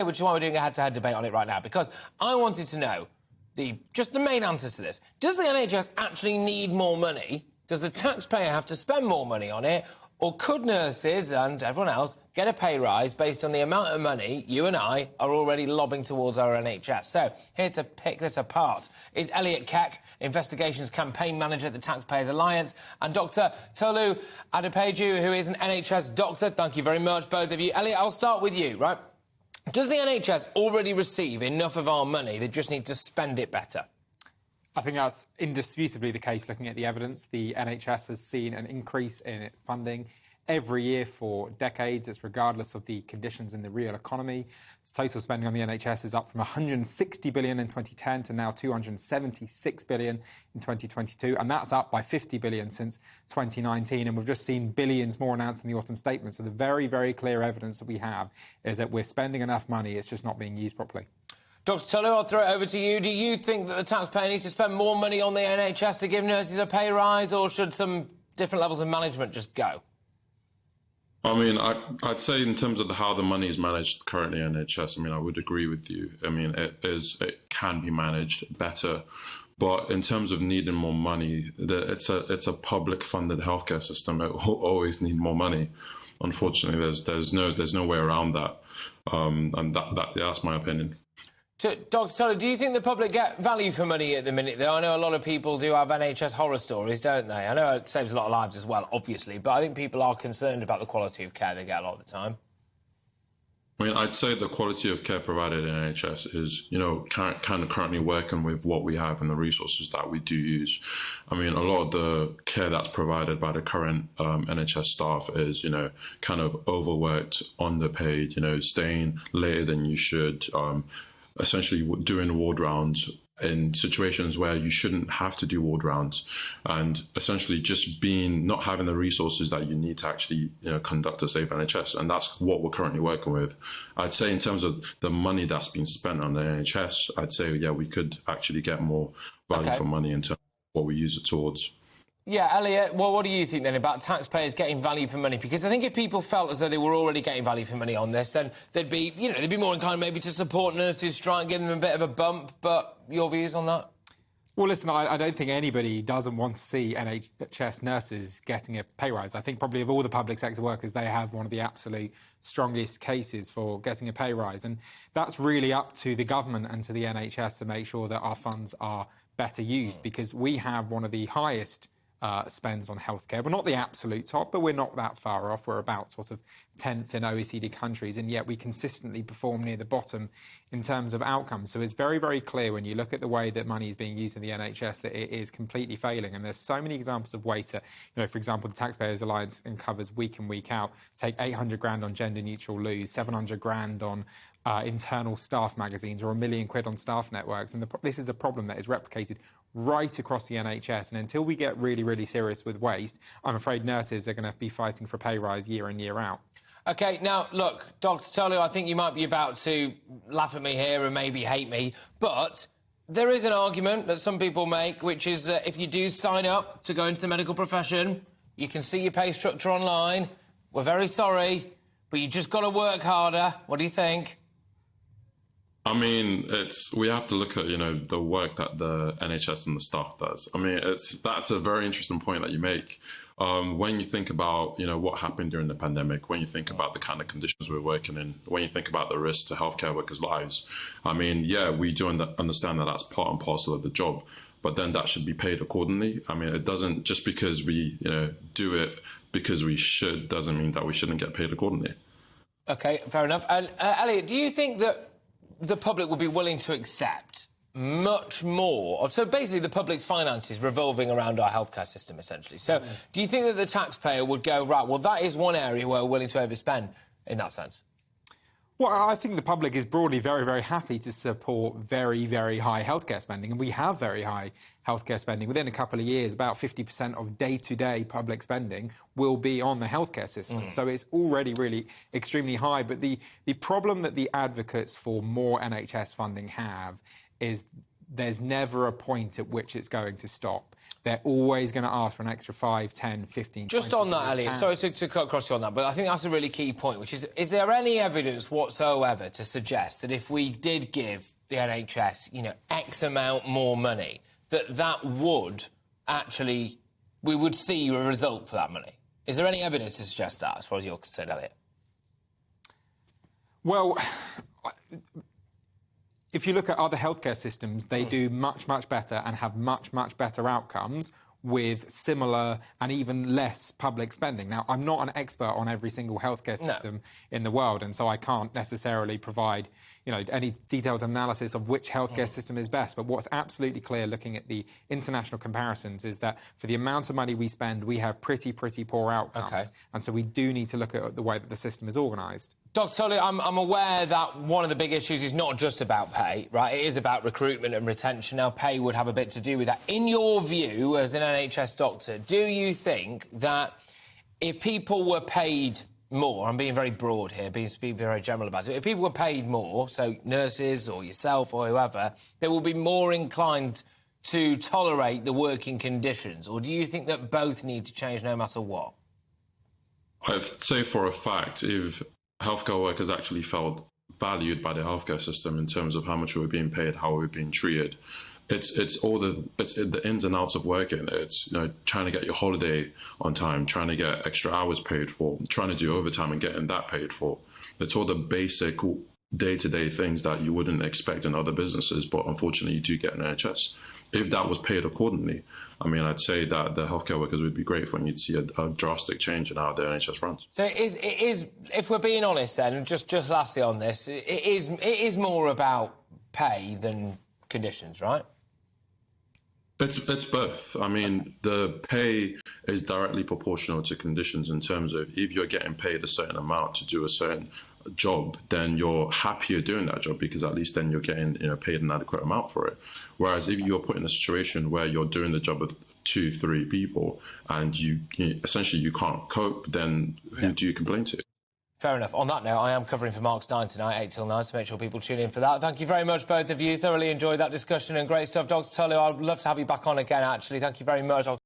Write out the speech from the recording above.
Which is why we're doing a head-to-head debate on it right now, because I wanted to know just the main answer to this. Does the NHS actually need more money? Does the taxpayer have to spend more money on it? Or could nurses and everyone else get a pay rise based on the amount of money you and I are already lobbing towards our NHS? So, here to pick this apart is Elliot Keck, Investigations Campaign Manager at the Taxpayers Alliance, and Dr Tolu Adepeju, who is an NHS doctor. Thank you very much, both of you. Elliot, I'll start with you, right? Does the NHS already receive enough of our money? They just need to spend it better? I think that's indisputably the case. Looking at the evidence, the NHS has seen an increase in its funding every year for decades. It's regardless of the conditions in the real economy. Its total spending on the NHS is up from 160 billion in 2010 to now 276 billion in 2022, and that's up by 50 billion since 2019. And we've just seen billions more announced in the autumn statement. So the very, very clear evidence that we have is that we're spending enough money. It's just not being used properly. Dr Tolu, I'll throw it over to you. Do you think that the taxpayer needs to spend more money on the NHS to give nurses a pay rise, or should some different levels of management just go? I mean, I'd say in terms of how the money is managed currently in NHS, I mean, I would agree with you. I mean, it can be managed better. But in terms of needing more money, it's a public-funded healthcare system. It will always need more money. Unfortunately, there's no way around that. And that's my opinion. Dr Tolu, do you think the public get value for money at the minute, though? I know a lot of people do have NHS horror stories, don't they? I know it saves a lot of lives as well, obviously, but I think people are concerned about the quality of care they get a lot of the time. I mean, I'd say the quality of care provided in NHS is, kind of currently working with what we have and the resources that we do use. I mean, a lot of the care that's provided by the current NHS staff is, kind of overworked, underpaid, staying later than you should, essentially doing ward rounds in situations where you shouldn't have to do ward rounds, and essentially just not having the resources that you need to actually conduct a safe NHS. And that's what we're currently working with. I'd say in terms of the money that's been spent on the NHS, I'd say, yeah, we could actually get more value for money in terms of what we use it towards. Yeah, Elliot, well, what do you think then about taxpayers getting value for money? Because I think if people felt as though they were already getting value for money on this, then they'd be more inclined maybe to support nurses, try and give them a bit of a bump. But your views on that? Well, listen, I don't think anybody doesn't want to see NHS nurses getting a pay rise. I think probably of all the public sector workers, they have one of the absolute strongest cases for getting a pay rise. And that's really up to the government and to the NHS to make sure that our funds are better used, because we have one of the highest spends on healthcare. We're not the absolute top, but we're not that far off. We're about sort of 10th in OECD countries, and yet we consistently perform near the bottom in terms of outcomes. So it's very, very clear when you look at the way that money is being used in the NHS that it is completely failing. And there's so many examples of waste that, for example, the Taxpayers Alliance uncovers week in, week out. Take 800 grand on gender neutral loos, 700 grand on internal staff magazines, or £1 million on staff networks. And this is a problem that is replicated right across the NHS. And until we get really, really serious with waste, I'm afraid nurses are going to be fighting for a pay rise year in, year out. OK, now, look, Dr Tolu, I think you might be about to laugh at me here and maybe hate me, but there is an argument that some people make, which is that if you do sign up to go into the medical profession, you can see your pay structure online. We're very sorry, but you just got to work harder. What do you think? I mean, we have to look at, the work that the NHS and the staff does. I mean, that's a very interesting point that you make. When you think about, what happened during the pandemic, when you think about the kind of conditions we're working in, when you think about the risk to healthcare workers' lives, I mean, yeah, we do understand that that's part and parcel of the job, but then that should be paid accordingly. I mean, it doesn't, just because we, do it because we should, doesn't mean that we shouldn't get paid accordingly. OK, fair enough. And Elliot, do you think that the public will be willing to accept much more of... So basically the public's finances revolving around our healthcare system, essentially. So do you think that the taxpayer would go, right, well, that is one area where we're willing to overspend in that sense? Well, I think the public is broadly very, very happy to support very, very high healthcare spending, and we have very high healthcare spending. Within a couple of years, about 50% of day-to-day public spending will be on the healthcare system. So it's already really extremely high. But the problem that the advocates for more NHS funding have is there's never a point at which it's going to stop. they're always going to ask for an extra 5, 10, 15, Just 20 on that, Elliot, sorry to cut across you on that, but I think that's a really key point, which is there any evidence whatsoever to suggest that if we did give the NHS, X amount more money, that would actually, we would see a result for that money? Is there any evidence to suggest that, as far as you're concerned, Elliot? Well, if you look at other healthcare systems, they do much, much better and have much, much better outcomes with similar and even less public spending. Now, I'm not an expert on every single healthcare system in the world, and so I can't necessarily provide, any detailed analysis of which healthcare system is best. But what's absolutely clear, looking at the international comparisons, is that for the amount of money we spend, we have pretty poor outcomes. Okay. And so we do need to look at the way that the system is organised. Dr. Tully, I'm aware that one of the big issues is not just about pay, right? It is about recruitment and retention. Now, pay would have a bit to do with that. In your view, as an NHS doctor, do you think that if people were paid more, I'm being very broad here, being very general about it, if people were paid more, so nurses or yourself or whoever, they will be more inclined to tolerate the working conditions? Or do you think that both need to change no matter what? I'd say for a fact, if healthcare workers actually felt valued by the healthcare system in terms of how much we were being paid, how we were being treated, it's the ins and outs of working. It's trying to get your holiday on time, trying to get extra hours paid for, trying to do overtime and getting that paid for. It's all the basic day-to-day things that you wouldn't expect in other businesses, but unfortunately you do get in NHS. If that was paid accordingly, I'd say that the healthcare workers would be grateful and you'd see a drastic change in how the NHS runs. So it is, if we're being honest then, and just lastly on this, it is more about pay than conditions, right? It's both. The pay is directly proportional to conditions in terms of if you're getting paid a certain amount to do a certain job, then you're happier doing that job because at least then you're getting paid an adequate amount for it. Whereas if you're put in a situation where you're doing the job of 2-3 people and you essentially you can't cope, then who do you complain to? Fair enough. On that note, I am covering for Mark's 9 tonight, 8 till 9, so make sure people tune in for that. Thank you very much, both of you. Thoroughly enjoyed that discussion and great stuff. Dr. Tully, I'd love to have you back on again, actually. Thank you very much. I'll